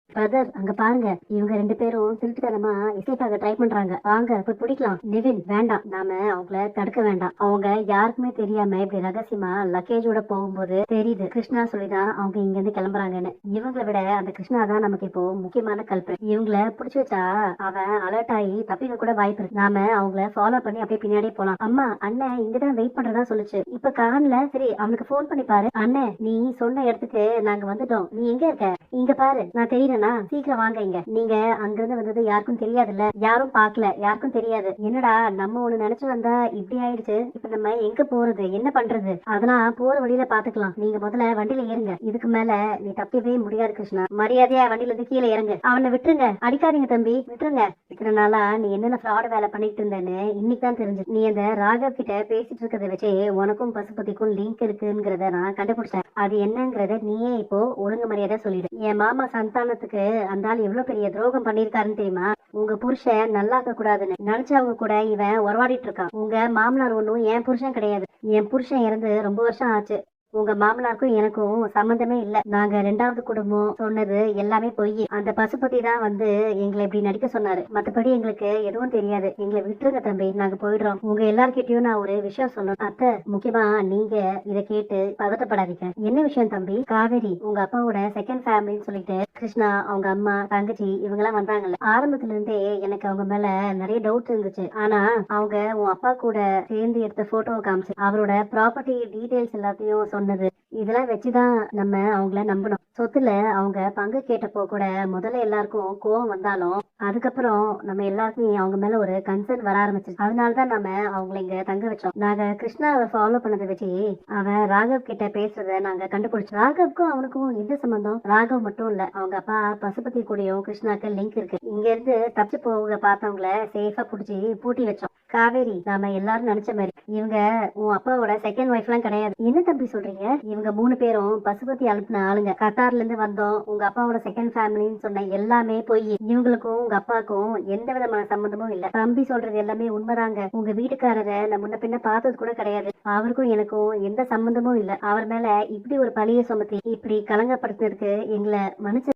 Brother அங்க பாருங்க, இவங்க 2 பேரும் திருட்டுத்தனமா எஸ்கேப் ஆக ட்ரை பண்றாங்க. வாங்க போய் பிடிக்கலாம். நிவின் வேண்டாம், நாம அவங்கள தடுக்க வேண்டாம். அவங்க யாருக்குமே தெரியாம இப்படி ரகசியமா லக்கேஜோட போகும்போது தெரியுது கிருஷ்ணா சொல்லிதான் அவங்க இங்க இருந்து கிளம்புறாங்கன்னு. இவங்களை விட அந்த கிருஷ்ணா தான் நமக்கு இப்போ முக்கியமான கல்பரேட். இவங்கள புடிச்சு வச்சா அவன் அலர்ட் ஆகி தப்பிக்க கூட வாய்ப்பு இருக்கு. நாம அவங்கள ஃபாலோ பண்ணி அப்படியே பின்னாடியே போலாம். அம்மா அண்ணன் இங்கதான் வெயிட் பண்றதா சொல்லுச்சு. இப்ப காணல. சரி அவனுக்கு போன் பண்ணி பாரு. அண்ணன் நீ சொன்ன இடத்துக்கு நாங்க வந்துட்டோம். நீ எங்க இருக்க? இங்க பாரு, நான் தெரியறேனா? சீக்கிரம் வாங்க இங்க. நீங்க அங்கிருந்து வந்தது யாருக்கும் தெரியாதுல்ல, யாரும் பாக்கல, யாருக்கும் தெரியாது. என்னடா நம்ம ஒண்ணு நினைச்சு வந்தா இப்படி ஆயிடுச்சு. இப்ப நம்ம எங்க போறது, என்ன பண்றது? அதெல்லாம் போற வழியில பாத்துக்கலாம். நீங்க முதல்ல வண்டியில ஏறுங்க. இதுக்கு மேல நீ தப்பிக்கவே முடியாது கிருஷ்ணா. மரியாதையா வண்டியில இருந்து கீழே இறங்கு. அவனை விட்டுருங்க, அடிக்காதீங்க தம்பி, விட்டுருங்க. இத்தனை நாளா நீ என்னென்ன ஃப்ராட் வேலை பண்ணிட்டு இருந்தேன்னு இன்னைக்கு தான் தெரிஞ்சு. நீ அந்த ராகவ் கிட்ட பேசிட்டு இருக்கிறத வச்சு உனக்கும் பசுபதிக்கும் லிங்க் இருக்குங்கிறத நான் கண்டுபிடிச்சேன். அது என்னங்கறத நீயே இப்போ ஒழுங்கு மரியாதை சொல்லிடு. என் மாமா சந்தானத்துக்கு அந்த ஆள் எவ்வளவு பெரிய துரோகம் பண்ணிருக்காருன்னு தெரியுமா? உங்க புருஷன் நல்லா இருக்க கூடாதுன்னு நினைச்சவங்க கூட இவன் உறவாடிட்டு இருக்கான். உங்க மாமனார் ஒண்ணும் என் புருஷன் கிடையாது. என் புருஷன் இறந்து ரொம்ப வருஷம் ஆச்சு. உங்க மாமனாருக்கும் எனக்கும் சம்பந்தமே இல்ல. நாங்க 2வது குடும்பம் சொன்னது எல்லாமே பொய். அந்த பசுபதி தான் வந்து எங்களை இப்படி நடிக்க சொன்னாரு. மத்தபடி எங்களுக்கு எதுவும் தெரியாது. எங்களை விட்டுருங்க தம்பி, நாங்க போயிடுறோம். உங்க எல்லார்கிட்டயும் நான் ஒரு விஷயம் சொல்லணும். அத்தை, முக்கியமா நீங்க இதை கேட்டு பதட்டப்படாதீங்க. என்ன விஷயம் தம்பி? காவேரி உங்க அப்பாவோட செகண்ட் ஃபேமிலின்னு சொல்லிட்டு கிருஷ்ணா, அவங்க அம்மா, தங்கச்சி இவங்க எல்லாம் வந்தாங்கல்ல. ஆரம்பத்துல இருந்தே எனக்கு அவங்க மேல நிறைய டவுட் இருந்துச்சு. ஆனா அவங்க உன் அப்பா கூட சேர்ந்து எடுத்த போட்டோவை காமிச்சு அவரோட ப்ராப்பர்ட்டி டீடைல்ஸ் எல்லாத்தையும் சொன்னது, இதெல்லாம் வச்சுதான் நம்ம அவங்கள நம்பணும். சொத்துல அவங்க பங்கு கேட்டப்போ கூட முதல்ல எல்லாருக்கும் கோவம் வந்தாலும் அதுக்கப்புறம் நம்ம எல்லாருக்குமே அவங்க மேல ஒரு கன்சர்ன் வர ஆரம்பிச்சு. அதனாலதான் நம்ம அவங்களை இங்க தங்க வச்சோம். நாங்க கிருஷ்ணாவை ஃபாலோ பண்ணதை வச்சு அவன் ராகவ் கிட்ட பேசுறத நாங்க கண்டுபிடிச்சோம். ராகவுக்கும் அவனுக்கும் எந்த சம்பந்தம்? ராகவ் மட்டும் இல்ல, அவங்க அப்பா பசுபதி கூடயும் கிருஷ்ணாக்கு லிங்க் இருக்கு. இங்க இருந்து தப்பிச்சு போக பார்த்தவங்கள சேஃபா புடிச்சு பூட்டி வச்சோம். காவேரி, நாம எல்லாரும் நினைச்ச மாதிரி இவங்க உன் அப்பாவோட செகண்ட் ஒய்ஃப் எல்லாம் கிடையாது. என்ன தம்பி சொல்றீங்க? இவங்க 3 பேரும் பசுபதி அனுப்பின ஆளுங்க. கத்தார்ல இருந்து வந்தோம். உங்க அப்பாவோட செகண்ட் ஃபேமிலின்னு சொன்ன எல்லாமே போய். இவங்களுக்கும் உங்க அப்பாவுக்கும் எந்த விதமான சம்பந்தமும் இல்ல. தம்பி சொல்றது எல்லாமே உண்மைதாங்க. உங்க வீட்டுக்காரரை நான் முன்ன பின்ன பார்த்தது கூட கிடையாது. அவருக்கும் எனக்கும் எந்த சம்பந்தமும் இல்ல. அவர் மேல இப்படி ஒரு பழிய சுமத்தி இப்படி கலங்கப்படுத்தினதுக்கு எங்களை மன்னிச்சு